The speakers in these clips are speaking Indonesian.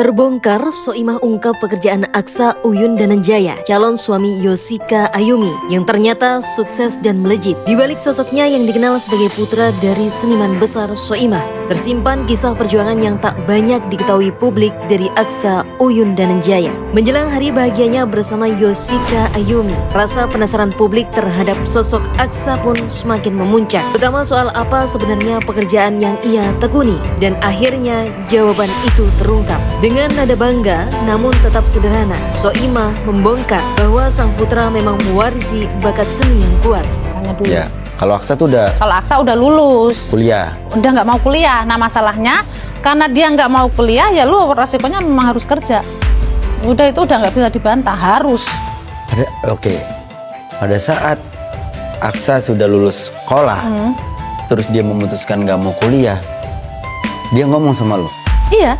Terbongkar, Soimah ungkap pekerjaan Aksa Uyun Dananjaya, calon suami Yoshika Ayumi, yang ternyata sukses dan melejit. Di balik sosoknya yang dikenal sebagai putra dari seniman besar Soimah, tersimpan kisah perjuangan yang tak banyak diketahui publik dari Aksa Uyun Dananjaya. Menjelang hari bahagianya bersama Yoshika Ayumi, rasa penasaran publik terhadap sosok Aksa pun semakin memuncak, terutama soal apa sebenarnya pekerjaan yang ia tekuni, dan akhirnya jawaban itu terungkap. Dengan nada bangga namun tetap sederhana, Soimah membongkar bahwa sang putra memang mewarisi bakat seni yang kuat. Ya, kalau Aksa udah lulus kuliah, udah nggak mau kuliah. Nah masalahnya karena dia nggak mau kuliah, ya lu resikonya memang harus kerja. Udah itu udah nggak bisa dibantah, harus. Pada saat Aksa sudah lulus sekolah, terus dia memutuskan nggak mau kuliah, dia ngomong sama lu. Iya.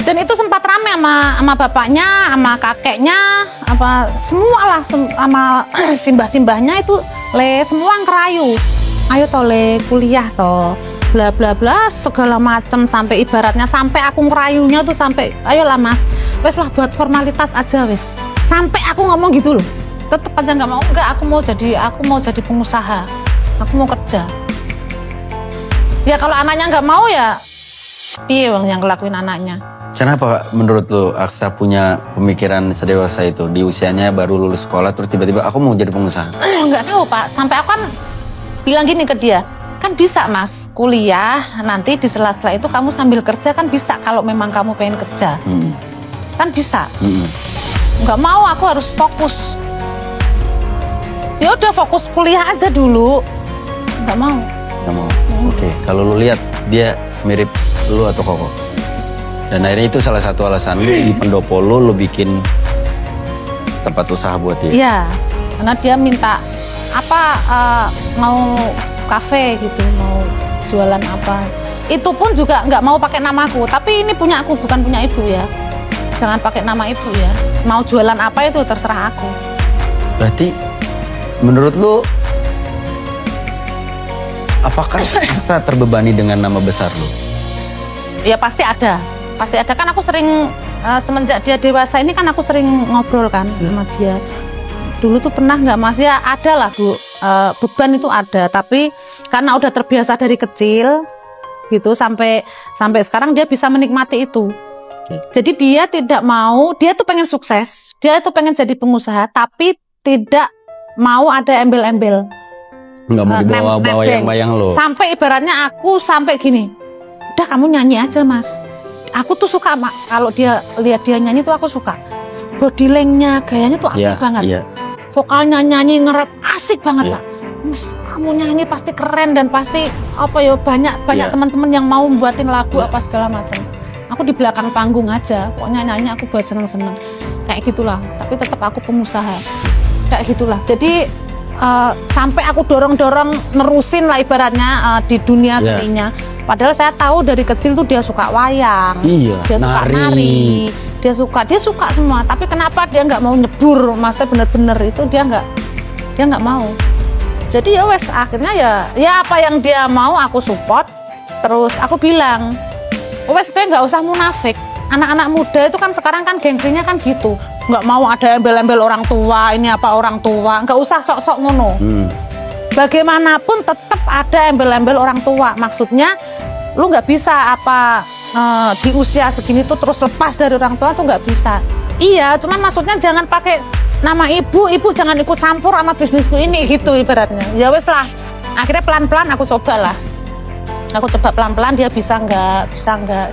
Dan itu sempat rame sama bapaknya, sama kakeknya, semua sama simbah-simbahnya itu semua ngerayu. Ayo tole kuliah toh, bla bla bla segala macem, sampai ibaratnya sampai aku ngerayunya tuh sampai ayolah mas, wes lah buat formalitas aja wes. Sampai aku ngomong gitu loh. Tetep aja nggak mau, aku mau jadi pengusaha. Aku mau kerja. Ya kalau anaknya nggak mau ya piye yang ngelakuin anaknya. Kenapa menurut lu Aksa punya pemikiran sedewasa itu? Di usianya baru lulus sekolah terus tiba-tiba aku mau jadi pengusaha? Nggak tahu Pak, sampai aku kan bilang gini ke dia, kan bisa mas kuliah nanti di sela-sela itu kamu sambil kerja kan bisa kalau memang kamu pengen kerja. Kan bisa. Nggak mau, aku harus fokus. Ya udah fokus kuliah aja dulu. Nggak mau. Oke, kalau lu lihat dia mirip lu atau Koko? Dan akhirnya itu salah satu alasan lu di pendopo lu bikin tempat usaha buat dia. Iya, karena dia minta mau kafe gitu, mau jualan apa. Itu pun juga nggak mau pakai namaku, tapi ini punya aku bukan punya ibu ya. Jangan pakai nama ibu ya. Mau jualan apa itu terserah aku. Berarti menurut lu apakah Aksa terbebani dengan nama besar lu? Ya pasti ada kan aku sering semenjak dia dewasa ini kan aku sering ngobrol kan sama dia. Dulu tuh pernah nggak mas, ya ada lah bu, beban itu ada, tapi karena udah terbiasa dari kecil gitu sampai sekarang dia bisa menikmati itu. Jadi dia tidak mau, dia tuh pengen sukses, dia tuh pengen jadi pengusaha, tapi tidak mau ada embel-embel. Nggak mau dibawa-bawa yang bayang lo. Sampai ibaratnya aku sampai gini, udah kamu nyanyi aja mas. Aku tuh suka mak, kalau dia lihat dia nyanyi tuh aku suka. Bodilengnya, gayanya tuh asik banget. Vokalnya nyanyi nge-rap asik banget Pak. Mas, kamu nyanyi pasti keren dan pasti banyak teman-teman yang mau buatin lagu apa segala macam. Aku di belakang panggung aja, pokoknya nyanyi aku buat seneng-seneng. Kayak gitulah, tapi tetap aku pengusaha. Kayak gitulah. Jadi sampai aku dorong-dorong nerusin lah ibaratnya di dunia seninya. Padahal saya tahu dari kecil tuh dia suka wayang, dia suka nari, dia suka semua. Tapi kenapa dia nggak mau nyebur, maksudnya bener-bener itu dia nggak mau. Jadi ya wes akhirnya ya apa yang dia mau aku support. Terus aku bilang, wes dia nggak usah munafik. Anak-anak muda itu kan sekarang kan gengsinya kan gitu, nggak mau ada embel-embel orang tua, ini apa orang tua, nggak usah sok-sok ngono. Bagaimanapun tetap ada embel-embel orang tua. Maksudnya lu nggak bisa di usia segini tuh terus lepas dari orang tua tuh nggak bisa. Iya, cuman maksudnya jangan pakai nama ibu jangan ikut campur sama bisnisku ini gitu ibaratnya. Ya wes lah, akhirnya pelan-pelan aku coba pelan-pelan dia bisa nggak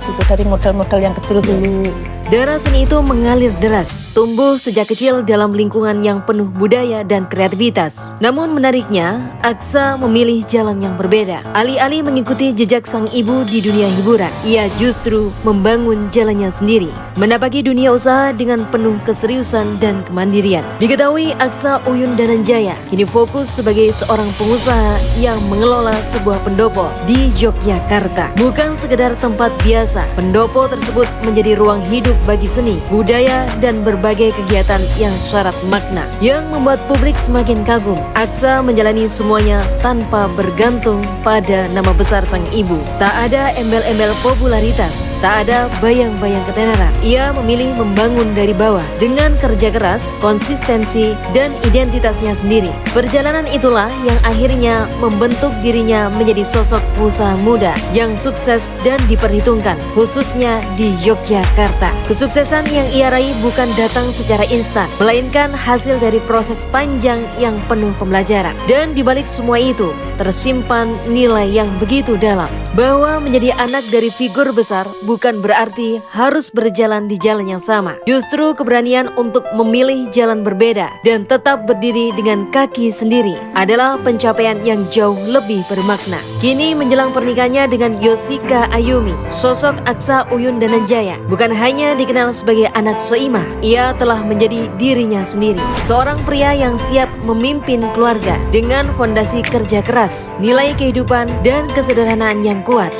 gitu dari model-model yang kecil dulu. Darah seni itu mengalir deras, tumbuh sejak kecil dalam lingkungan yang penuh budaya dan kreativitas. Namun menariknya, Aksa memilih jalan yang berbeda. Alih-alih mengikuti jejak sang ibu di dunia hiburan, ia justru membangun jalannya sendiri, menapaki dunia usaha dengan penuh keseriusan dan kemandirian. Diketahui Aksa Uyun Dananjaya kini fokus sebagai seorang pengusaha yang mengelola sebuah pendopo di Yogyakarta. Bukan sekedar tempat biasa, pendopo tersebut menjadi ruang hidup bagi seni, budaya, dan berbagai kegiatan yang syarat makna yang membuat publik semakin kagum. Aksa menjalani semuanya tanpa bergantung pada nama besar sang ibu. Tak ada embel-embel popularitas, tak ada bayang-bayang ketenaran. Ia memilih membangun dari bawah dengan kerja keras, konsistensi, dan identitasnya sendiri. Perjalanan itulah yang akhirnya membentuk dirinya menjadi sosok pengusaha muda yang sukses dan diperhitungkan, khususnya di Yogyakarta. Kesuksesan yang ia raih bukan datang secara instan, melainkan hasil dari proses panjang yang penuh pembelajaran. Dan di balik semua itu, tersimpan nilai yang begitu dalam, bahwa menjadi anak dari figur besar bukan berarti harus berjalan di jalan yang sama. Justru keberanian untuk memilih jalan berbeda dan tetap berdiri dengan kaki sendiri adalah pencapaian yang jauh lebih bermakna. Kini menjelang pernikahannya dengan Yoshika Ayumi, sosok Aksa Uyun Dananjaya bukan hanya dikenal sebagai anak Soimah, ia telah menjadi dirinya sendiri. Seorang pria yang siap memimpin keluarga dengan fondasi kerja keras, nilai kehidupan, dan kesederhanaan yang kuat.